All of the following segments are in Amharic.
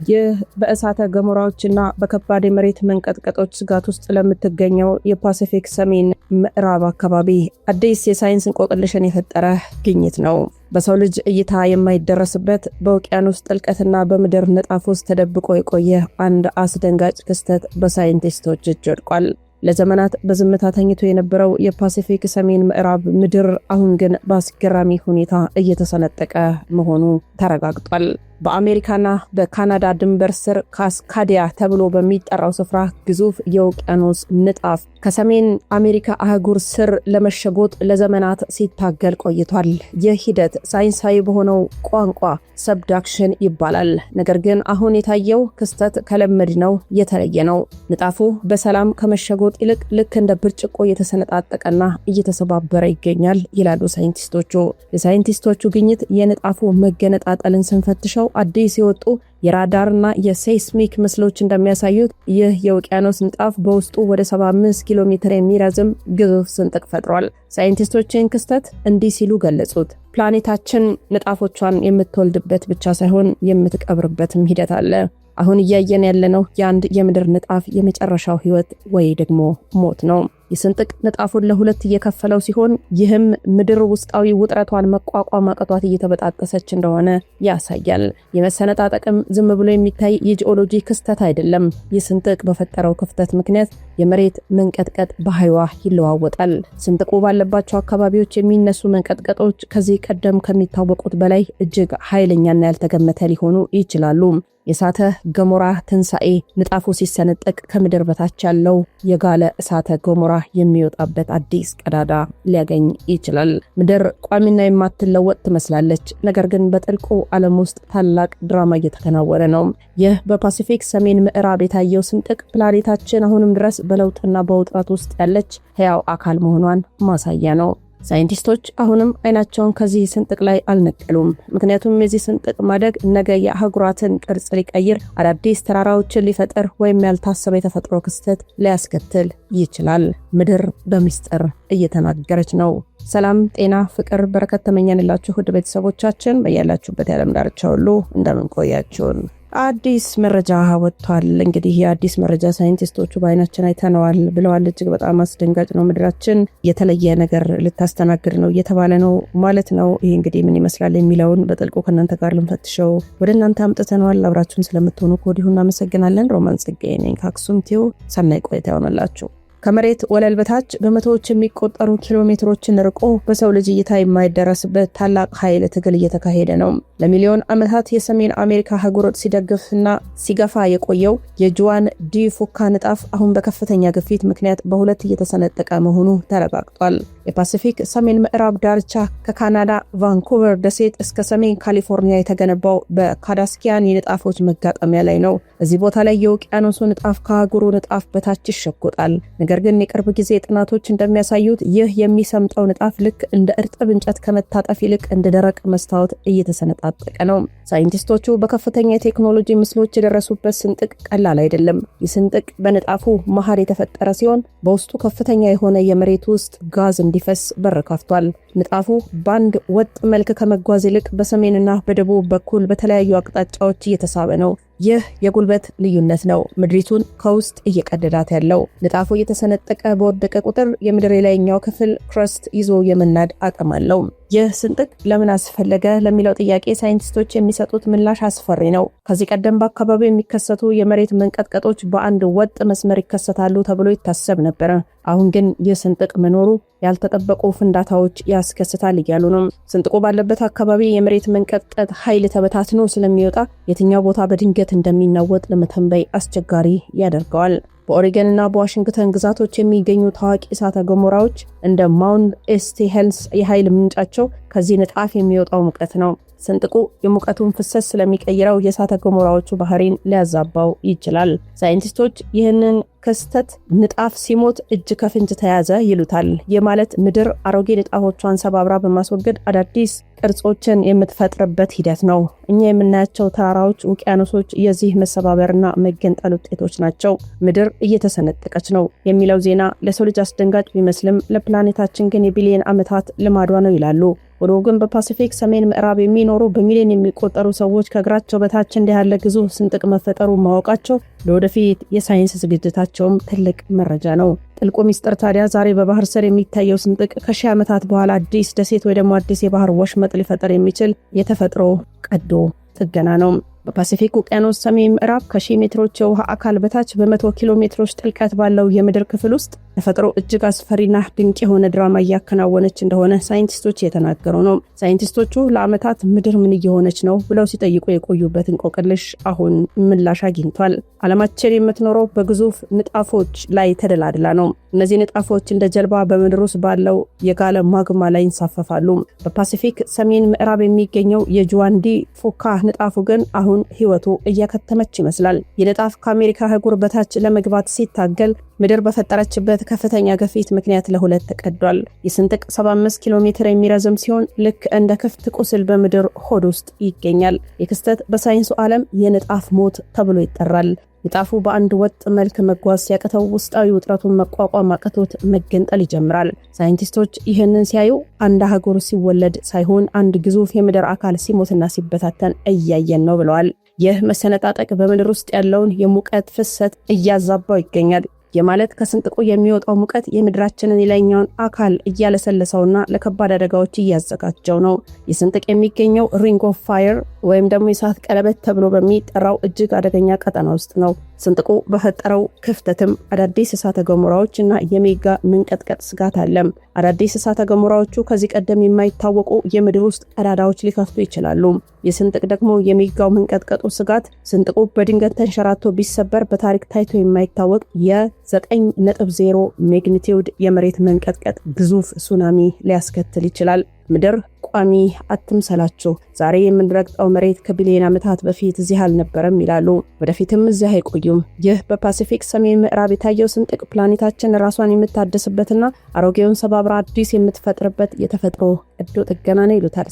ይህ በእሳተ ገሞራዎችና በከባድ የመሬት መንቀጥቀጦች ስጋት ውስጥ ለምትገኘው የፓሲፊክ ሰሜን ምዕራብ አካባቢ አዲስ የሳይንስ እንቆቅልሽን የፈጠረ ግኝት ነው። በሰው ልጅ እይታ የማይደረስበት በውቅያኖስ ጥልቀትና በምድር ንጣፍ ውስጥ ተደብቆ የቆየ አንድ አስደንጋጭ ክስተት በሳይንቲስቶች እጅ ወድቋል። ለዘመናት በዝምታ ተኝቶ የነበረው የፓሲፊክ ሰሜን ምዕራብ ምድር አሁን ግን በአስገራሚ ሁኔታ እየተሰነጠቀ መሆኑ ተረጋግጧል። በአሜሪካና በካናዳ ድንበር ስር ካስካዲያ ተብሎ በሚጠራው ስፍራ ግዙፍ የውቅያኖስ ንጣፍ ከሰሜን አሜሪካ አህጉር ስር ለመሸጎጥ ለዘመናት ሲታገል ቆይቷል። ይህ ሂደት ሳይንሳዊ በሆነው ቋንቋ ሰብዳክሽን ይባላል። ነገር ግን አሁን የታየው ክስተት ከለመድነው የተለየ ነው። ንጣፉ በሰላም ከመሸጎጥ ይልቅ ልክ እንደ ብርጭቆ እየተሰነጣጠቀና እየተሰባበረ ይገኛል ይላሉ ሳይንቲስቶቹ። የሳይንቲስቶቹ ግኝት የንጣፉ መገነጣጠልን ስንፈትሸው አዲስ የወጡ የራዳርና የሴስሚክ ምስሎች እንደሚያሳዩት ይህ የውቅያኖስ ንጣፍ በውስጡ ወደ 75 ኪሎ ሜትር የሚረዝም ግዙፍ ስንጥቅ ፈጥሯል። ሳይንቲስቶችን ክስተት እንዲህ ሲሉ ገለጹት። ፕላኔታችን ንጣፎቿን የምትወልድበት ብቻ ሳይሆን የምትቀብርበትም ሂደት አለ። አሁን እያየን ያለነው የአንድ የምድር ንጣፍ የመጨረሻው ህይወት ወይ ደግሞ ሞት ነው። የስንጥቅ ንጣፉን ለሁለት እየከፈለው ሲሆን ይህም ምድር ውስጣዊ ውጥረቷን መቋቋም አቅቷት እየተበጣጠሰች እንደሆነ ያሳያል። የመሰነጣጠቅም ዝም ብሎ የሚታይ የጂኦሎጂ ክስተት አይደለም። የስንጥቅ በፈጠረው ክፍተት ምክንያት የመሬት መንቀጥቀጥ በኃይሏ ይለዋወጣል። ስንጥቁ ባለባቸው አካባቢዎች የሚነሱ መንቀጥቀጦች ከዚህ ቀደም ከሚታወቁት በላይ እጅግ ኃይለኛና ያልተገመተ ሊሆኑ ይችላሉ። የእሳተ ገሞራ ትንሣኤ ንጣፉ ሲሰነጠቅ ከምድር በታች ያለው የጋለ እሳተ ገሞራ የሚወጣበት አዲስ ቀዳዳ ሊያገኝ ይችላል። ምድር ቋሚና የማትለወጥ ትመስላለች። ነገር ግን በጥልቁ ዓለም ውስጥ ታላቅ ድራማ እየተከናወነ ነው። ይህ በፓሲፊክ ሰሜን ምዕራብ የታየው ስንጥቅ ፕላኔታችን አሁንም ድረስ በለውጥና በውጥረት ውስጥ ያለች ሕያው አካል መሆኗን ማሳያ ነው። ሳይንቲስቶች አሁንም አይናቸውን ከዚህ ስንጥቅ ላይ አልነቀሉም። ምክንያቱም የዚህ ስንጥቅ ማደግ ነገ የአህጉራትን ቅርጽ ሊቀይር፣ አዳዲስ ተራራዎችን ሊፈጥር ወይም ያልታሰበ የተፈጥሮ ክስተት ሊያስከትል ይችላል። ምድር በሚስጥር እየተናገረች ነው። ሰላም፣ ጤና፣ ፍቅር፣ በረከት ተመኘንላችሁ ውድ ቤተሰቦቻችን በያላችሁበት የዓለም ዳርቻ ሁሉ እንደምን ቆያችሁን? አዲስ መረጃ ወጥቷል። እንግዲህ የአዲስ መረጃ ሳይንቲስቶቹ በአይናችን አይተነዋል ብለዋል። እጅግ በጣም አስደንጋጭ ነው። ምድራችን የተለየ ነገር ልታስተናግድ ነው እየተባለ ነው ማለት ነው። ይህ እንግዲህ ምን ይመስላል የሚለውን በጥልቁ ከእናንተ ጋር ልንፈትሸው ወደ እናንተ አምጥተነዋል። አብራችሁን ስለምትሆኑ ከወዲሁ እናመሰግናለን። ሮማን ጽጌ ነኝ ከአክሱም ቲዩብ። ሰናይ ቆይታ ይሆንላችሁ። ከመሬት ወለል በታች በመቶዎች የሚቆጠሩ ኪሎ ሜትሮችን ርቆ በሰው ልጅ እይታ የማይደረስበት ታላቅ ኃይል ትግል እየተካሄደ ነው። ለሚሊዮን ዓመታት የሰሜን አሜሪካ አህጉሮች ሲደግፍና ሲገፋ የቆየው የጁዋን ዲ ፉካ ንጣፍ አሁን በከፍተኛ ግፊት ምክንያት በሁለት እየተሰነጠቀ መሆኑ ተረጋግጧል። የፓሲፊክ ሰሜን ምዕራብ ዳርቻ ከካናዳ ቫንኩቨር ደሴት እስከ ሰሜን ካሊፎርኒያ የተገነባው በካዳስኪያን የንጣፎች መጋጠሚያ ላይ ነው። እዚህ ቦታ ላይ የውቅያኖሱ ንጣፍ ከአህጉሩ ንጣፍ በታች ይሸጎጣል። ነገር ግን የቅርብ ጊዜ ጥናቶች እንደሚያሳዩት ይህ የሚሰምጠው ንጣፍ ልክ እንደ እርጥብ እንጨት ከመታጠፍ ይልቅ እንደ ደረቅ መስታወት እየተሰነጣጠቀ ነው። ሳይንቲስቶቹ በከፍተኛ የቴክኖሎጂ ምስሎች የደረሱበት ስንጥቅ ቀላል አይደለም። ይህ ስንጥቅ በንጣፉ መሃል የተፈጠረ ሲሆን በውስጡ ከፍተኛ የሆነ የመሬት ውስጥ ጋዝ እንዲፈስ በር ከፍቷል። ንጣፉ በአንድ ወጥ መልክ ከመጓዝ ይልቅ በሰሜንና በደቡብ በኩል በተለያዩ አቅጣጫዎች እየተሳበ ነው። ይህ የጉልበት ልዩነት ነው ምድሪቱን ከውስጥ እየቀደዳት ያለው። ንጣፉ እየተሰነጠቀ በወደቀ ቁጥር የምድር የላይኛው ክፍል ክረስት ይዞ የመናድ አቅም አለው። ይህ ስንጥቅ ለምን አስፈለገ ለሚለው ጥያቄ ሳይንቲስቶች የሚሰጡት ምላሽ አስፈሪ ነው። ከዚህ ቀደም በአካባቢው የሚከሰቱ የመሬት መንቀጥቀጦች በአንድ ወጥ መስመር ይከሰታሉ ተብሎ ይታሰብ ነበር። አሁን ግን ይህ ስንጥቅ መኖሩ ያልተጠበቁ ፍንዳታዎች ያስከስታል እያሉ ነው። ስንጥቁ ባለበት አካባቢ የመሬት መንቀጥቀጥ ኃይል ተበታትኖ ስለሚወጣ የትኛው ቦታ በድንገት እንደሚናወጥ ለመተንበይ አስቸጋሪ ያደርገዋል። በኦሬገንና በዋሽንግተን ግዛቶች የሚገኙ ታዋቂ እሳተ ገሞራዎች እንደ ማውንት ኤስቲ ሄልስ የኃይል ምንጫቸው ከዚህ ንጣፍ የሚወጣው ሙቀት ነው። ስንጥቁ የሙቀቱን ፍሰት ስለሚቀይረው የእሳተ ገሞራዎቹ ባህሪን ሊያዛባው ይችላል። ሳይንቲስቶች ይህንን ክስተት ንጣፍ ሲሞት እጅ ከፍንጅ ተያዘ ይሉታል። የማለት ምድር አሮጌ ንጣፎቿን ሰባብራ በማስወገድ አዳዲስ ቅርጾችን የምትፈጥርበት ሂደት ነው። እኛ የምናያቸው ተራራዎች፣ ውቅያኖሶች የዚህ መሰባበርና መገንጠል ውጤቶች ናቸው። ምድር እየተሰነጠቀች ነው የሚለው ዜና ለሰው ልጅ አስደንጋጭ ቢመስልም ለፕላኔታችን ግን የቢሊየን ዓመታት ልማዷ ነው ይላሉ ሆኖ ግን በፓሲፊክ ሰሜን ምዕራብ የሚኖሩ በሚሊዮን የሚቆጠሩ ሰዎች ከእግራቸው በታች እንዲህ ያለ ግዙፍ ስንጥቅ መፈጠሩ ማወቃቸው ለወደፊት የሳይንስ ዝግጅታቸውም ትልቅ መረጃ ነው። ጥልቁ ሚስጥር ታዲያ ዛሬ በባህር ስር የሚታየው ስንጥቅ ከሺህ ዓመታት በኋላ አዲስ ደሴት ወይ ደግሞ አዲስ የባህር ወሽመጥ ሊፈጠር የሚችል የተፈጥሮ ቀዶ ጥገና ነው። በፓሲፊክ ውቅያኖስ ሰሜን ምዕራብ ከሺህ ሜትሮች የውሃ አካል በታች በ100 ኪሎ ሜትሮች ጥልቀት ባለው የምድር ክፍል ውስጥ ተፈጥሮ እጅግ አስፈሪና ድንቅ የሆነ ድራማ እያከናወነች እንደሆነ ሳይንቲስቶች እየተናገሩ ነው። ሳይንቲስቶቹ ለዓመታት ምድር ምን እየሆነች ነው ብለው ሲጠይቁ የቆዩበት እንቆቅልሽ አሁን ምላሽ አግኝቷል። ዓለማችን የምትኖረው በግዙፍ ንጣፎች ላይ ተደላድላ ነው። እነዚህ ንጣፎች እንደ ጀልባ በምድር ውስጥ ባለው የጋለ ማግማ ላይ ይንሳፈፋሉ። በፓሲፊክ ሰሜን ምዕራብ የሚገኘው የጁዋንዲ ፉካ ንጣፉ ግን አሁን ህይወቱ እያከተመች ይመስላል። የንጣፍ ከአሜሪካ አህጉር በታች ለመግባት ሲታገል ምድር በፈጠረችበት ከፍተኛ ግፊት ምክንያት ለሁለት ተቀዷል። የስንጥቅ 75 ኪሎ ሜትር የሚረዝም ሲሆን ልክ እንደ ክፍት ቁስል በምድር ሆድ ውስጥ ይገኛል። የክስተት በሳይንሱ ዓለም የንጣፍ ሞት ተብሎ ይጠራል። ንጣፉ በአንድ ወጥ መልክ መጓዝ ሲያቅተው ውስጣዊ ውጥረቱን መቋቋም አቅቶት መገንጠል ይጀምራል። ሳይንቲስቶች ይህንን ሲያዩ አንድ አህጉር ሲወለድ ሳይሆን አንድ ግዙፍ የምድር አካል ሲሞትና ሲበታተን እያየን ነው ብለዋል። ይህ መሰነጣጠቅ በምድር ውስጥ ያለውን የሙቀት ፍሰት እያዛባው ይገኛል። የማለት ከስንጥቁ የሚወጣው ሙቀት የምድራችንን የላይኛውን አካል እያለሰለሰውና ለከባድ አደጋዎች እያዘጋጀው ነው። የስንጥቅ የሚገኘው ሪንግ ኦፍ ፋየር ወይም ደግሞ የእሳት ቀለበት ተብሎ በሚጠራው እጅግ አደገኛ ቀጠና ውስጥ ነው። ስንጥቁ በፈጠረው ክፍተትም አዳዲስ እሳተ ገሞራዎች እና የሜጋ መንቀጥቀጥ ስጋት አለ። አዳዲስ እሳተ ገሞራዎቹ ከዚህ ቀደም የማይታወቁ የምድር ውስጥ ቀዳዳዎች ሊከፍቱ ይችላሉ። የስንጥቅ ደግሞ የሜጋው መንቀጥቀጡ ስጋት ስንጥቁ በድንገት ተንሸራቶ ቢሰበር በታሪክ ታይቶ የማይታወቅ የ9.0 ማግኒቲዩድ የመሬት መንቀጥቀጥ ግዙፍ ሱናሚ ሊያስከትል ይችላል። ምድር ቋሚ አትምሰላችሁ። ዛሬ የምንረግጠው መሬት ከቢሊዮን ዓመታት በፊት እዚህ አልነበረም ይላሉ። ወደፊትም እዚህ አይቆዩም። ይህ በፓሲፊክ ሰሜን ምዕራብ የታየው ስንጥቅ ፕላኔታችን ራሷን የምታደስበትና አሮጌውን ሰባብራ አዲስ የምትፈጥርበት የተፈጥሮ ቀዶ ጥገና ነው ይሉታል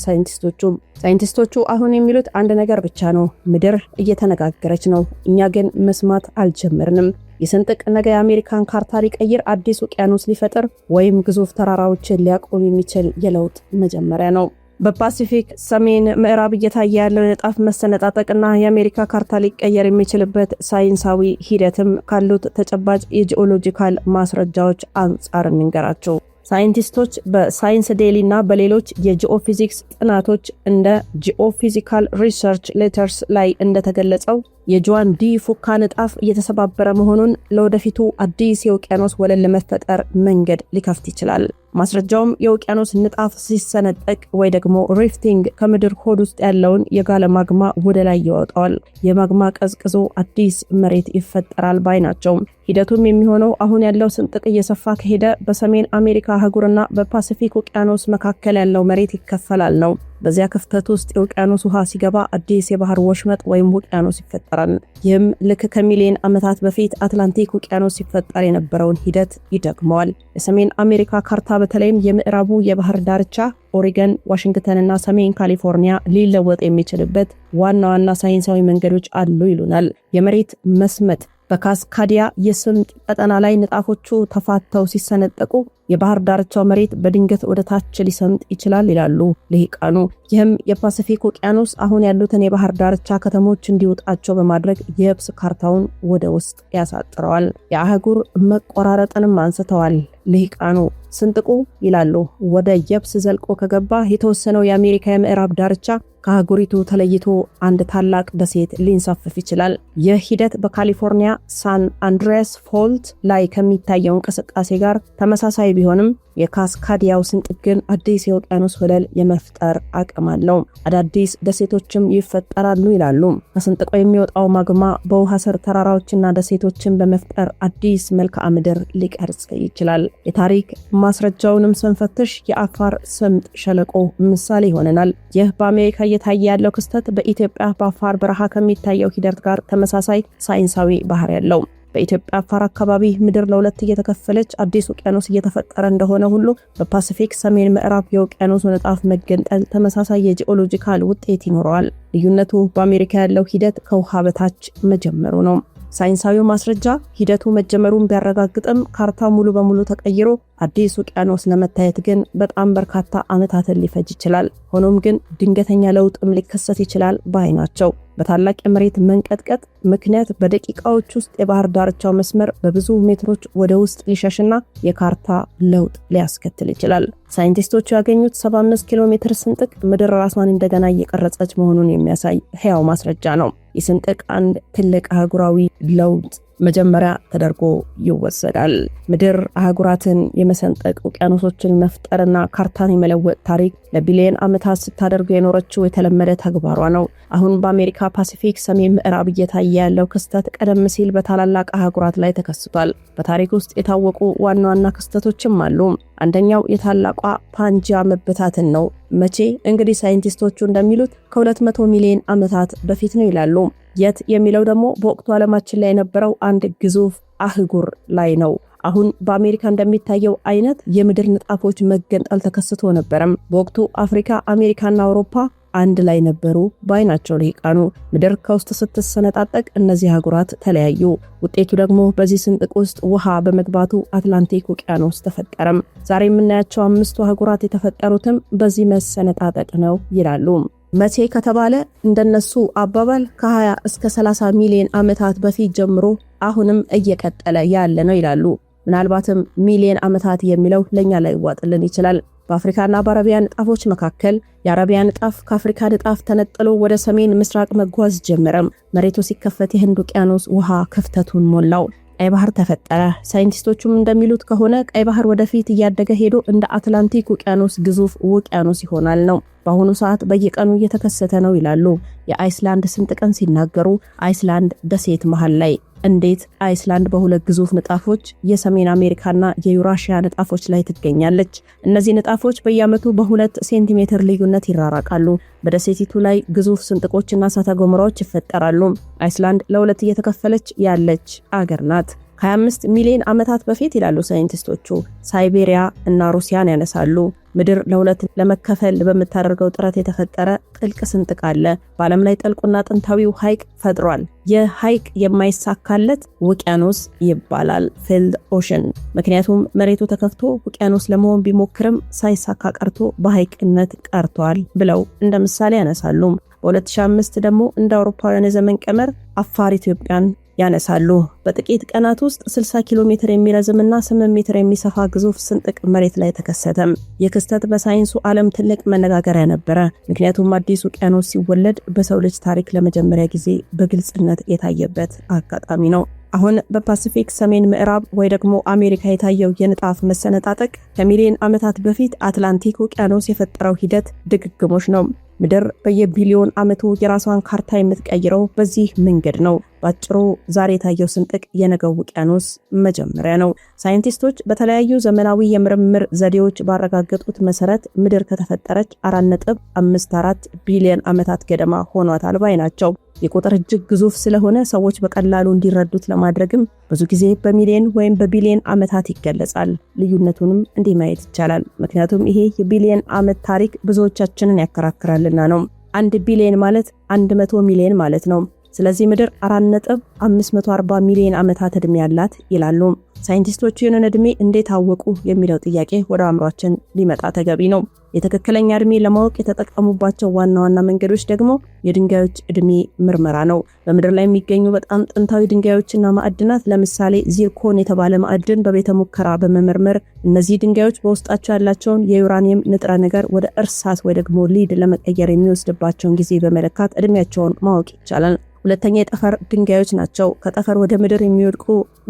ሳይንቲስቶቹ አሁን የሚሉት አንድ ነገር ብቻ ነው። ምድር እየተነጋገረች ነው፣ እኛ ግን መስማት አልጀመርንም። የስንጥቅ ነገ የአሜሪካን ካርታ ሊቀይር አዲስ ውቅያኖስ ሊፈጥር ወይም ግዙፍ ተራራዎችን ሊያቆም የሚችል የለውጥ መጀመሪያ ነው። በፓሲፊክ ሰሜን ምዕራብ እየታየ ያለው የንጣፍ መሰነጣጠቅና የአሜሪካ ካርታ ሊቀየር የሚችልበት ሳይንሳዊ ሂደትም ካሉት ተጨባጭ የጂኦሎጂካል ማስረጃዎች አንጻር እንንገራቸው። ሳይንቲስቶች በሳይንስ ዴይሊ እና በሌሎች የጂኦፊዚክስ ጥናቶች እንደ ጂኦፊዚካል ሪሰርች ሌተርስ ላይ እንደተገለጸው የጁዋንዲ ፉካ ንጣፍ እየተሰባበረ መሆኑን ለወደፊቱ አዲስ የውቅያኖስ ወለል ለመፈጠር መንገድ ሊከፍት ይችላል። ማስረጃውም የውቅያኖስ ንጣፍ ሲሰነጠቅ ወይ ደግሞ ሪፍቲንግ ከምድር ሆድ ውስጥ ያለውን የጋለ ማግማ ወደ ላይ ያወጣዋል። የማግማ ቀዝቅዞ አዲስ መሬት ይፈጠራል ባይ ናቸው። ሂደቱም የሚሆነው አሁን ያለው ስንጥቅ እየሰፋ ከሄደ በሰሜን አሜሪካ አህጉርና በፓሲፊክ ውቅያኖስ መካከል ያለው መሬት ይከፈላል ነው። በዚያ ክፍተት ውስጥ የውቅያኖስ ውሃ ሲገባ አዲስ የባህር ወሽመጥ ወይም ውቅያኖስ ይፈጠራል። ይህም ልክ ከሚሊዮን ዓመታት በፊት አትላንቲክ ውቅያኖስ ሲፈጠር የነበረውን ሂደት ይደግመዋል። የሰሜን አሜሪካ ካርታ በተለይም የምዕራቡ የባህር ዳርቻ ኦሪገን፣ ዋሽንግተንና ሰሜን ካሊፎርኒያ ሊለወጥ የሚችልበት ዋና ዋና ሳይንሳዊ መንገዶች አሉ ይሉናል። የመሬት መስመጥ በካስካዲያ የስምጥ ቀጠና ላይ ንጣፎቹ ተፋተው ሲሰነጠቁ የባህር ዳርቻው መሬት በድንገት ወደ ታች ሊሰምጥ ይችላል ይላሉ ልሂቃኑ። ይህም የፓሲፊክ ውቅያኖስ አሁን ያሉትን የባህር ዳርቻ ከተሞች እንዲወጣቸው በማድረግ የየብስ ካርታውን ወደ ውስጥ ያሳጥረዋል። የአህጉር መቆራረጥንም አንስተዋል ልሂቃኑ። ስንጥቁ ይላሉ ወደ የብስ ዘልቆ ከገባ የተወሰነው የአሜሪካ የምዕራብ ዳርቻ ከአህጉሪቱ ተለይቶ አንድ ታላቅ ደሴት ሊንሳፈፍ ይችላል። ይህ ሂደት በካሊፎርኒያ ሳን አንድሬስ ፎልት ላይ ከሚታየው እንቅስቃሴ ጋር ተመሳሳይ ቢሆንም የካስካዲያው ስንጥቅ ግን አዲስ የውቅያኖስ ወለል የመፍጠር አቅም አለው። አዳዲስ ደሴቶችም ይፈጠራሉ ይላሉ። ከስንጥቁ የሚወጣው ማግማ በውሃ ስር ተራራዎችና ደሴቶችን በመፍጠር አዲስ መልክዓ ምድር ሊቀርጽ ይችላል። የታሪክ ማስረጃውንም ስንፈትሽ የአፋር ስምጥ ሸለቆ ምሳሌ ይሆነናል። ይህ በአሜሪካ እየታየ ያለው ክስተት በኢትዮጵያ በአፋር በረሃ ከሚታየው ሂደት ጋር ተመሳሳይ ሳይንሳዊ ባህሪ ያለው። በኢትዮጵያ አፋር አካባቢ ምድር ለሁለት እየተከፈለች አዲስ ውቅያኖስ እየተፈጠረ እንደሆነ ሁሉ በፓሲፊክ ሰሜን ምዕራብ የውቅያኖስ ንጣፍ መገንጠል ተመሳሳይ የጂኦሎጂካል ውጤት ይኖረዋል። ልዩነቱ በአሜሪካ ያለው ሂደት ከውሃ በታች መጀመሩ ነው። ሳይንሳዊው ማስረጃ ሂደቱ መጀመሩን ቢያረጋግጥም ካርታው ሙሉ በሙሉ ተቀይሮ አዲስ ውቅያኖስ ለመታየት ግን በጣም በርካታ ዓመታትን ሊፈጅ ይችላል። ሆኖም ግን ድንገተኛ ለውጥም ሊከሰት ይችላል ባይ ናቸው። በታላቅ የመሬት መንቀጥቀጥ ምክንያት በደቂቃዎች ውስጥ የባህር ዳርቻው መስመር በብዙ ሜትሮች ወደ ውስጥ ሊሸሽና የካርታ ለውጥ ሊያስከትል ይችላል። ሳይንቲስቶቹ ያገኙት 75 ኪሎ ሜትር ስንጥቅ ምድር ራሷን እንደገና እየቀረጸች መሆኑን የሚያሳይ ሕያው ማስረጃ ነው። ይህ ስንጥቅ አንድ ትልቅ አህጉራዊ ለውጥ መጀመሪያ ተደርጎ ይወሰዳል። ምድር አህጉራትን የመሰንጠቅ ውቅያኖሶችን መፍጠርና ካርታን የመለወጥ ታሪክ ለቢሊየን ዓመታት ስታደርገው የኖረችው የተለመደ ተግባሯ ነው። አሁን በአሜሪካ ፓሲፊክ ሰሜን ምዕራብ እየታየ ያለው ክስተት ቀደም ሲል በታላላቅ አህጉራት ላይ ተከስቷል። በታሪክ ውስጥ የታወቁ ዋና ዋና ክስተቶችም አሉ። አንደኛው የታላቋ ፓንጂያ መበታተን ነው። መቼ? እንግዲህ ሳይንቲስቶቹ እንደሚሉት ከ200 ሚሊዮን ዓመታት በፊት ነው ይላሉ። የት የሚለው ደግሞ በወቅቱ ዓለማችን ላይ የነበረው አንድ ግዙፍ አህጉር ላይ ነው። አሁን በአሜሪካ እንደሚታየው አይነት የምድር ንጣፎች መገንጠል ተከስቶ ነበረም። በወቅቱ አፍሪካ፣ አሜሪካና አውሮፓ አንድ ላይ ነበሩ ባይናቸው ልሂቃኑ። ምድር ከውስጥ ስትሰነጣጠቅ እነዚህ አህጉራት ተለያዩ። ውጤቱ ደግሞ በዚህ ስንጥቅ ውስጥ ውሃ በመግባቱ አትላንቲክ ውቅያኖስ ተፈጠረም። ዛሬ የምናያቸው 5ቱ አህጉራት የተፈጠሩትም በዚህ መሰነጣጠቅ ነው ይላሉ። መቼ ከተባለ እንደነሱ አባባል ከ20 እስከ 30 ሚሊዮን ዓመታት በፊት ጀምሮ አሁንም እየቀጠለ ያለ ነው ይላሉ። ምናልባትም ሚሊዮን ዓመታት የሚለው ለኛ ላይ ይዋጥልን ይችላል። በአፍሪካና በአረቢያ ንጣፎች መካከል የአረቢያ ንጣፍ ከአፍሪካ ንጣፍ ተነጥሎ ወደ ሰሜን ምስራቅ መጓዝ ጀመረም። መሬቱ ሲከፈት የህንድ ውቅያኖስ ውሃ ክፍተቱን ሞላው። ቀይ ባህር ተፈጠረ። ሳይንቲስቶቹም እንደሚሉት ከሆነ ቀይ ባህር ወደፊት እያደገ ሄዶ እንደ አትላንቲክ ውቅያኖስ ግዙፍ ውቅያኖስ ይሆናል ነው። በአሁኑ ሰዓት በየቀኑ እየተከሰተ ነው ይላሉ። የአይስላንድ ስንጥቀን ሲናገሩ አይስላንድ ደሴት መሃል ላይ እንዴት አይስላንድ በሁለት ግዙፍ ንጣፎች የሰሜን አሜሪካና የዩራሺያ ንጣፎች ላይ ትገኛለች? እነዚህ ንጣፎች በየዓመቱ በ2 ሴንቲሜትር ልዩነት ይራራቃሉ። በደሴቲቱ ላይ ግዙፍ ስንጥቆችና እሳተ ገሞራዎች ይፈጠራሉ። አይስላንድ ለሁለት እየተከፈለች ያለች አገር ናት። 25 ሚሊዮን ዓመታት በፊት ይላሉ ሳይንቲስቶቹ ሳይቤሪያ እና ሩሲያን ያነሳሉ። ምድር ለሁለት ለመከፈል በምታደርገው ጥረት የተፈጠረ ጥልቅ ስንጥቅ አለ። በዓለም ላይ ጥልቁና ጥንታዊው ሐይቅ ፈጥሯል። ይህ ሐይቅ የማይሳካለት ውቅያኖስ ይባላል፣ ፊልድ ኦሽን። ምክንያቱም መሬቱ ተከፍቶ ውቅያኖስ ለመሆን ቢሞክርም ሳይሳካ ቀርቶ በሐይቅነት ቀርቷል ብለው እንደ ምሳሌ ያነሳሉ። በ2005 ደግሞ እንደ አውሮፓውያን የዘመን ቀመር አፋር ኢትዮጵያን ያነሳሉ። በጥቂት ቀናት ውስጥ 60 ኪሎ ሜትር የሚረዝምና 8 ሜትር የሚሰፋ ግዙፍ ስንጥቅ መሬት ላይ ተከሰተም። ይህ ክስተት በሳይንሱ ዓለም ትልቅ መነጋገሪያ ነበረ። ምክንያቱም አዲስ ውቅያኖስ ሲወለድ በሰው ልጅ ታሪክ ለመጀመሪያ ጊዜ በግልጽነት የታየበት አጋጣሚ ነው። አሁን በፓሲፊክ ሰሜን ምዕራብ ወይ ደግሞ አሜሪካ የታየው የንጣፍ መሰነጣጠቅ ከሚሊዮን ዓመታት በፊት አትላንቲክ ውቅያኖስ የፈጠረው ሂደት ድግግሞሽ ነው። ምድር በየቢሊዮን ዓመቱ የራሷን ካርታ የምትቀይረው በዚህ መንገድ ነው። ባጭሩ ዛሬ የታየው ስንጥቅ የነገው ውቅያኖስ መጀመሪያ ነው። ሳይንቲስቶች በተለያዩ ዘመናዊ የምርምር ዘዴዎች ባረጋገጡት መሰረት ምድር ከተፈጠረች 4.54 ቢሊዮን ዓመታት ገደማ ሆኗታል ባይ ናቸው። የቁጥር እጅግ ግዙፍ ስለሆነ ሰዎች በቀላሉ እንዲረዱት ለማድረግም ብዙ ጊዜ በሚሊዮን ወይም በቢሊዮን ዓመታት ይገለጻል። ልዩነቱንም እንዲህ ማየት ይቻላል። ምክንያቱም ይሄ የቢሊዮን ዓመት ታሪክ ብዙዎቻችንን ያከራክራልና ነው። 1 ቢሊዮን ማለት 100 ሚሊዮን ማለት ነው። ስለዚህ ምድር 4.540 ሚሊዮን ዓመታት ዕድሜ ያላት ይላሉ ሳይንቲስቶቹ። ይህንን ዕድሜ እንዴት አወቁ የሚለው ጥያቄ ወደ አእምሯችን ሊመጣ ተገቢ ነው። የትክክለኛ ዕድሜ ለማወቅ የተጠቀሙባቸው ዋና ዋና መንገዶች ደግሞ የድንጋዮች ዕድሜ ምርመራ ነው። በምድር ላይ የሚገኙ በጣም ጥንታዊ ድንጋዮችና ማዕድናት፣ ለምሳሌ ዚርኮን የተባለ ማዕድን በቤተ ሙከራ በመመርመር እነዚህ ድንጋዮች በውስጣቸው ያላቸውን የዩራኒየም ንጥረ ነገር ወደ እርሳስ ወይ ደግሞ ሊድ ለመቀየር የሚወስድባቸውን ጊዜ በመለካት ዕድሜያቸውን ማወቅ ይቻላል። ሁለተኛ የጠፈር ድንጋዮች ናቸው። ከጠፈር ወደ ምድር የሚወድቁ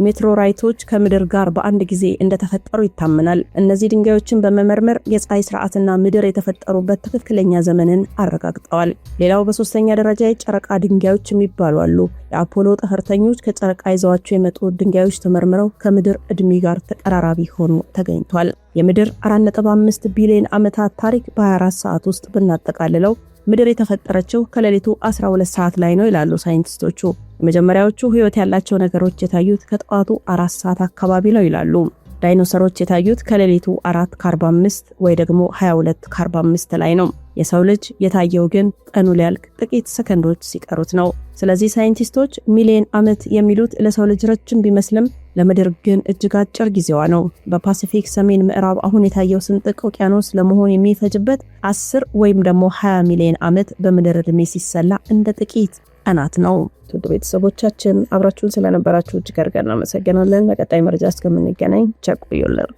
ሜትሮራይቶች ከምድር ጋር በአንድ ጊዜ እንደተፈጠሩ ይታመናል። እነዚህ ድንጋዮችን በመመርመር የፀሐይ ስርዓትና ምድር የተፈጠሩበት ትክክለኛ ዘመንን አረጋግጠዋል። ሌላው በሶስተኛ ደረጃ የጨረቃ ድንጋዮች የሚባሉ አሉ። የአፖሎ ጠፈርተኞች ከጨረቃ ይዘዋቸው የመጡ ድንጋዮች ተመርምረው ከምድር ዕድሜ ጋር ተቀራራቢ ሆኖ ተገኝቷል። የምድር 4.5 ቢሊዮን ዓመታት ታሪክ በ24 ሰዓት ውስጥ ብናጠቃልለው ምድር የተፈጠረችው ከሌሊቱ 12 ሰዓት ላይ ነው ይላሉ ሳይንቲስቶቹ። የመጀመሪያዎቹ ህይወት ያላቸው ነገሮች የታዩት ከጠዋቱ 4 ሰዓት አካባቢ ነው ይላሉ። ዳይኖሰሮች የታዩት ከሌሊቱ 4:45 ወይ ደግሞ 22:45 ላይ ነው። የሰው ልጅ የታየው ግን ቀኑ ሊያልቅ ጥቂት ሰከንዶች ሲቀሩት ነው። ስለዚህ ሳይንቲስቶች ሚሊዮን ዓመት የሚሉት ለሰው ልጅ ረጅም ቢመስልም ለምድር ግን እጅግ አጭር ጊዜዋ ነው። በፓሲፊክ ሰሜን ምዕራብ አሁን የታየው ስንጥቅ ውቅያኖስ ለመሆን የሚፈጅበት 10 ወይም ደግሞ 20 ሚሊዮን ዓመት በምድር ዕድሜ ሲሰላ እንደ ጥቂት ቀናት ነው። ውድ ቤተሰቦቻችን አብራችሁን ስለነበራችሁ እጅግ አድርገን እናመሰግናለን። በቀጣይ መረጃ እስከምንገናኝ ቸር ቆዩልን።